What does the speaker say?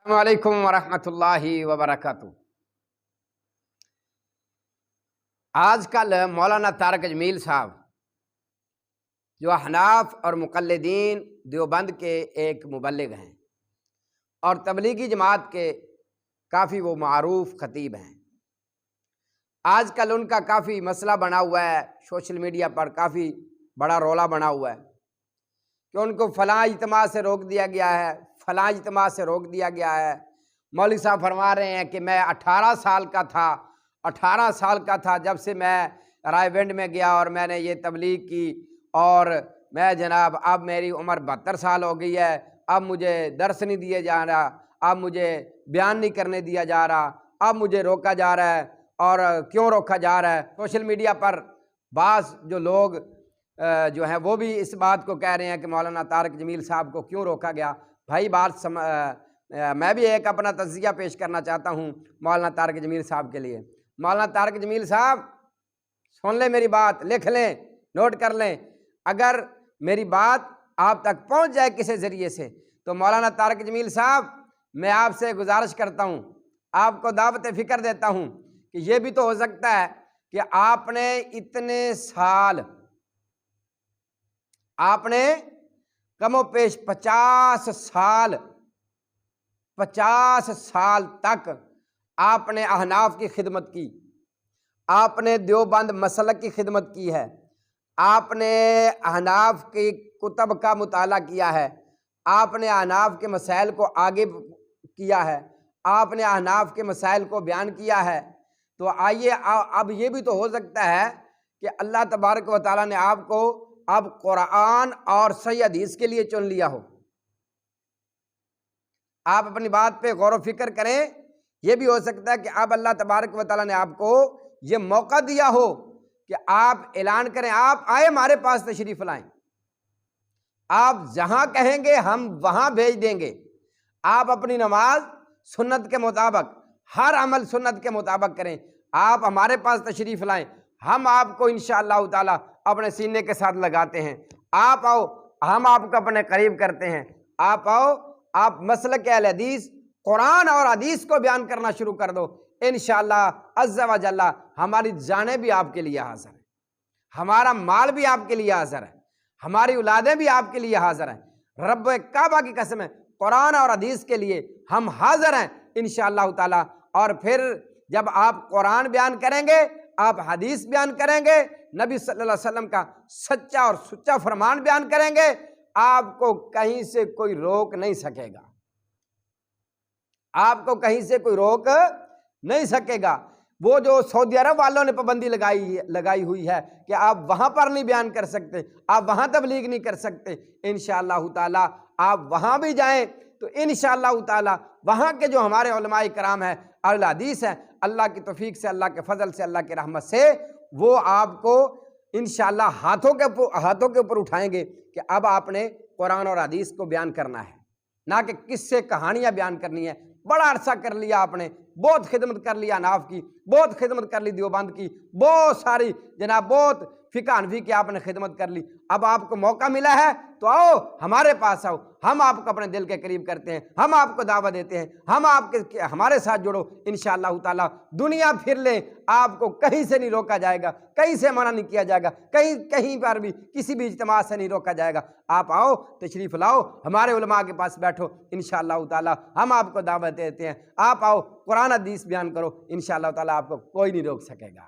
السلام علیکم ورحمۃ اللہ وبرکاتہ۔ آج کل مولانا طارق جمیل صاحب جو احناف اور مقلدین دیوبند کے ایک مبلغ ہیں اور تبلیغی جماعت کے کافی وہ معروف خطیب ہیں، آج کل ان کا کافی مسئلہ بنا ہوا ہے، سوشل میڈیا پر کافی بڑا رولا بنا ہوا ہے کہ ان کو فلاں اجتماع سے روک دیا گیا ہے، فلاں اجتماع سے روک دیا گیا ہے۔ مولوی صاحب فرما رہے ہیں کہ میں 18 سال کا تھا جب سے میں رائے ونڈ میں گیا اور میں نے یہ تبلیغ کی، اور میں جناب اب میری عمر 72 سال ہو گئی ہے، اب مجھے درس نہیں دیے جا رہا، اب مجھے بیان نہیں کرنے دیا جا رہا، اب مجھے روکا جا رہا ہے۔ اور کیوں روکا جا رہا ہے؟ سوشل میڈیا پر بعض جو لوگ جو ہیں وہ بھی اس بات کو کہہ رہے ہیں کہ مولانا طارق جمیل صاحب کو کیوں روکا گیا۔ بھائی میں بھی ایک اپنا تجزیہ پیش کرنا چاہتا ہوں مولانا طارق جمیل صاحب کے لیے۔ مولانا طارق جمیل صاحب سن لیں میری بات، لکھ لیں، نوٹ کر لیں، اگر میری بات آپ تک پہنچ جائے کسی ذریعے سے تو مولانا طارق جمیل صاحب میں آپ سے گزارش کرتا ہوں، آپ کو دعوت فکر دیتا ہوں کہ یہ بھی تو ہو سکتا ہے کہ آپ نے اتنے سال، آپ نے کم و بیش 50 سال تک آپ نے احناف کی خدمت کی، آپ نے دیوبند مسلک کی خدمت کی ہے، آپ نے احناف کی کتب کا مطالعہ کیا ہے، آپ نے احناف کے مسائل کو آگے کیا ہے، آپ نے احناف کے مسائل کو بیان کیا ہے۔ تو آئیے اب یہ بھی تو ہو سکتا ہے کہ اللہ تبارک و تعالیٰ نے آپ کو اب قرآن اور صحیح حدیث کے لیے چن لیا ہو۔ آپ اپنی بات پہ غور و فکر کریں، یہ بھی ہو سکتا ہے کہ اب اللہ تبارک و تعالیٰ نے آپ کو یہ موقع دیا ہو کہ آپ اعلان کریں، آپ آئے ہمارے پاس تشریف لائیں، آپ جہاں کہیں گے ہم وہاں بھیج دیں گے۔ آپ اپنی نماز سنت کے مطابق، ہر عمل سنت کے مطابق کریں، آپ ہمارے پاس تشریف لائیں، ہم آپ کو انشاءاللہ تعالیٰ اپنے سینے کے ساتھ لگاتے ہیں۔ آپ آؤ، ہم آپ کو اپنے قریب کرتے ہیں۔ آپ آؤ، آپ مسلک اہل حدیث قرآن اور حدیث کو بیان کرنا شروع کر دو، انشاءاللہ عز و جل ہماری جانیں بھی آپ کے لیے حاضر ہیں، ہمارا مال بھی آپ کے لیے حاضر ہے، ہماری اولادیں بھی آپ کے لیے حاضر ہیں۔ رب کعبہ کی قسم ہے، قرآن اور حدیث کے لیے ہم حاضر ہیں انشاءاللہ تعالی۔ اور پھر جب آپ قرآن بیان کریں گے، آپ حدیث بیان کریں گے، نبی صلی اللہ علیہ وسلم کا سچا اور سچا فرمان بیان کریں گے، آپ کو کہیں سے کوئی روک نہیں سکے گا، آپ کو کہیں سے کوئی روک نہیں سکے گا۔ وہ جو سعودی عرب والوں نے پابندی لگائی ہوئی ہے کہ آپ وہاں پر نہیں بیان کر سکتے، آپ وہاں تبلیغ نہیں کر سکتے، انشاءاللہ تعالی آپ وہاں بھی جائیں تو انشاءاللہ تعالی وہاں کے جو ہمارے علماء کرام ہیں، اہل حدیث ہیں، اللہ کی توفیق سے، اللہ کے فضل سے، اللہ کی رحمت سے، وہ آپ کو انشاءاللہ ہاتھوں کے اوپر اٹھائیں گے کہ اب آپ نے قرآن اور حدیث کو بیان کرنا ہے، نہ کہ قصے کہانیاں بیان کرنی ہے۔ بڑا عرصہ کر لیا آپ نے، بہت خدمت کر لیا ناف کی، بہت خدمت کر لی دیوبند کی، بہت ساری جناب بہت فقہ حنفی کی آپ نے خدمت کر لی۔ اب آپ کو موقع ملا ہے تو آؤ ہمارے پاس آؤ، ہم آپ کو اپنے دل کے قریب کرتے ہیں، ہم آپ کو دعوت دیتے ہیں، ہمارے ساتھ جڑو انشاءاللہ تعالی۔ دنیا پھر لیں، آپ کو کہیں سے نہیں روکا جائے گا، کہیں سے منع نہیں کیا جائے گا، کہیں پر بھی کسی بھی اجتماع سے نہیں روکا جائے گا۔ آپ آؤ، تشریف لاؤ، ہمارے علماء کے پاس بیٹھو، انشاءاللہ تعالی ہم آپ کو دعوت دیتے ہیں۔ آپ آؤ، قرآن حدیث بیان کرو، انشاءاللہ تعالی آپ کو کوئی نہیں روک سکے گا۔